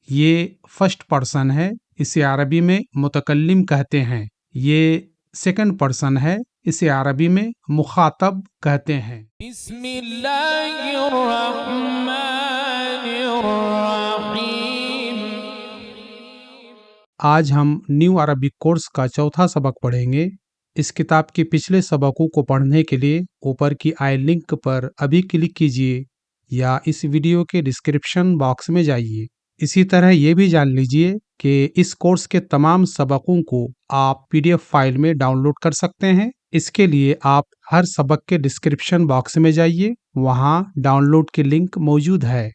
یہ first person ہے، اسے عربی میں متکلم کہتے ہیں۔ یہ سیکنڈ پرسن ہے، اسے عربی میں مخاطب کہتے ہیں۔ بسم اللہ الرحمن الرحیم۔ آج ہم نیو عربک کورس کا چوتھا سبق پڑھیں گے۔ اس کتاب کے پچھلے سبقوں کو پڑھنے کے لیے اوپر کی آئی لنک پر ابھی کلک کیجیے یا اس ویڈیو کے ڈسکرپشن باکس میں جائیے۔ اسی طرح یہ بھی جان لیجیے کہ اس کورس کے تمام سبقوں کو آپ PDF فائل میں ڈاؤن لوڈ کر سکتے ہیں۔ اس کے لیے آپ ہر سبق کے ڈسکرپشن باکس میں جائیے، وہاں ڈاؤن لوڈ کی لنک موجود ہے۔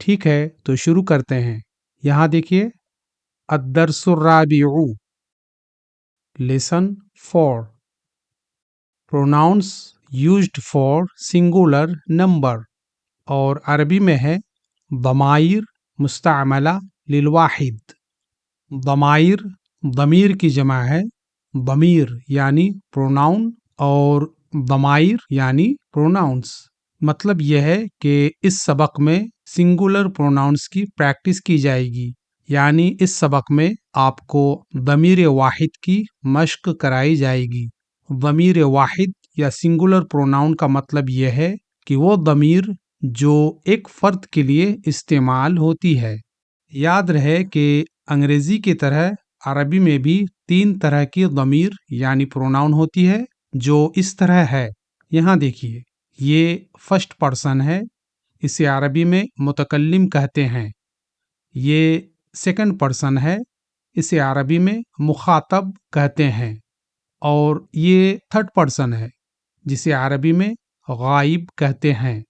ٹھیک ہے، تو شروع کرتے ہیں۔ یہاں دیکھیے، الدرس الرابع، lesson 4، pronouns used for singular number, اور عربی میں ہے ضمائر مستعملہ للواحد۔ ضمائر، ضمیر کی جمع ہے ضمیر یعنی پروناؤن، اور ضمائر یعنی پروناؤنس۔ مطلب یہ ہے کہ اس سبق میں سنگولر پروناؤنس کی پریکٹس کی جائے گی، یعنی اس سبق میں آپ کو ضمیر واحد کی مشق کرائی جائے گی۔ ضمیر واحد یا سنگولر پروناؤن کا مطلب یہ ہے کہ وہ ضمیر جو ایک فرد کے لیے استعمال ہوتی ہے۔ یاد رہے کہ انگریزی کی طرح عربی میں بھی 3 طرح کی ضمیر یعنی پروناؤن ہوتی ہے، جو اس طرح ہے۔ یہاں دیکھیے، یہ فرسٹ پرسن ہے، اسے عربی میں متکلم کہتے ہیں۔ یہ سیکنڈ پرسن ہے، اسے عربی میں مخاطب کہتے ہیں۔ اور یہ تھرڈ پرسن ہے، جسے عربی میں غائب کہتے ہیں۔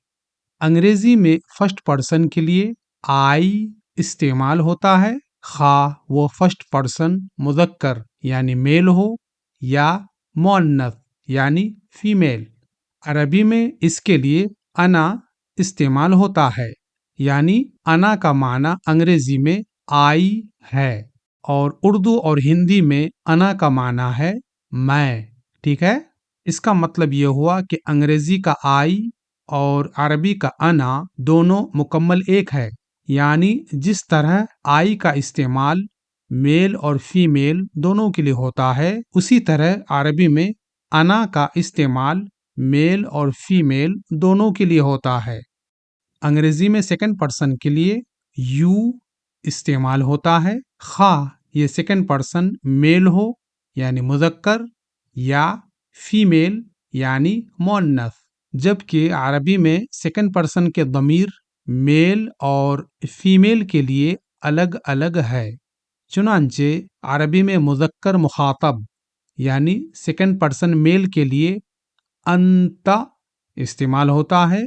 انگریزی میں فرسٹ پرسن کے لیے آئی استعمال ہوتا ہے، خواہ وہ فرسٹ پرسن مذکر یعنی میل ہو یا مؤنث یعنی فیمیل۔ عربی میں اس کے لیے انا استعمال ہوتا ہے، یعنی انا کا معنی انگریزی میں آئی ہے، اور اردو اور ہندی میں انا کا معنی ہے میں۔ ٹھیک ہے، اس کا مطلب یہ ہوا کہ انگریزی کا آئی اور عربی کا انا دونوں مکمل ایک ہے، یعنی جس طرح آئی کا استعمال میل اور فیمیل دونوں کے لیے ہوتا ہے، اسی طرح عربی میں انا کا استعمال میل اور فیمیل دونوں کے لیے ہوتا ہے۔ انگریزی میں سیکنڈ پرسن کے لیے یو استعمال ہوتا ہے، خواہ یہ سیکنڈ پرسن میل ہو یعنی مذکر یا فیمیل یعنی مؤنث، جبکہ عربی میں سیکنڈ پرسن کے ضمیر میل اور فیمیل کے لیے الگ الگ ہے۔ چنانچہ عربی میں مذکر مخاطب یعنی سیکنڈ پرسن میل کے لیے انت استعمال ہوتا ہے،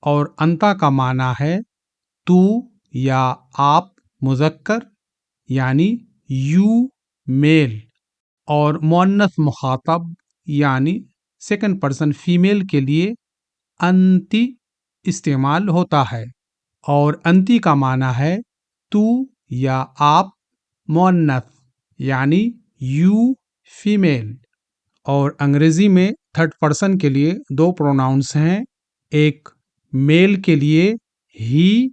اور انتا کا معنی ہے تو یا آپ مذکر یعنی یو میل، اور مؤنث مخاطب یعنی سیکنڈ پرسن فیمیل کے لیے انتی استعمال ہوتا ہے، اور انتی کا معنی ہے تو یا آپ مؤنث یعنی یو فیمیل۔ اور انگریزی میں تھرڈ پرسن کے لیے 2 پروناؤنس ہیں، ایک میل کے لیے ہی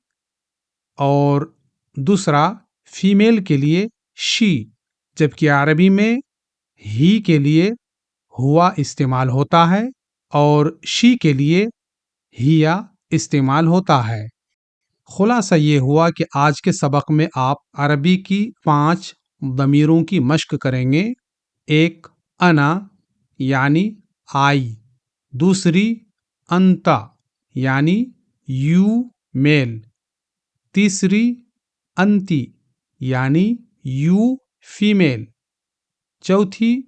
اور دوسرا فیمیل کے لیے شی، جبکہ عربی میں ہی کے لیے ہوا استعمال ہوتا ہے اور شی کے لیے ہیا استعمال ہوتا ہے۔ خلاصہ یہ ہوا کہ آج کے سبق میں آپ عربی کی 5 ضمیروں کی مشق کریں گے۔ ایک انا یعنی آئی، دوسری انتا یعنی یو میل، تیسری انتی یعنی یو فیمیل، چوتھی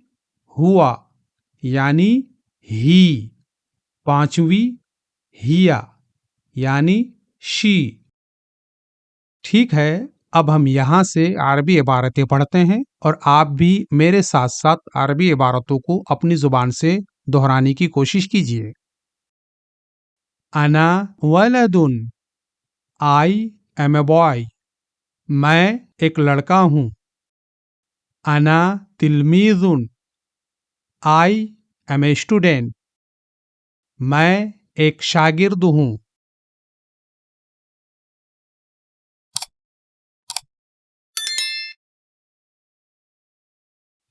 ہوا یعنی ہی، پانچویں ہیا یعنی شی۔ ٹھیک ہے، اب ہم یہاں سے عربی عبارتیں پڑھتے ہیں، اور آپ بھی میرے ساتھ ساتھ عربی عبارتوں کو اپنی زبان سے دہرانے کی کوشش کیجیے۔ انا ولد، I am a boy، میں ایک لڑکا ہوں۔ انا تلمیذ، I am a student، میں ایک شاگرد ہوں۔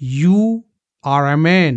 you are a man,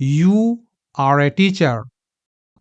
you are a teacher,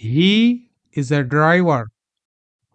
he is a driver,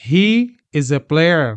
he is a player,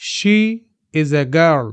she is a girl,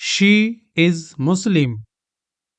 she is Muslim,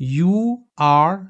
you are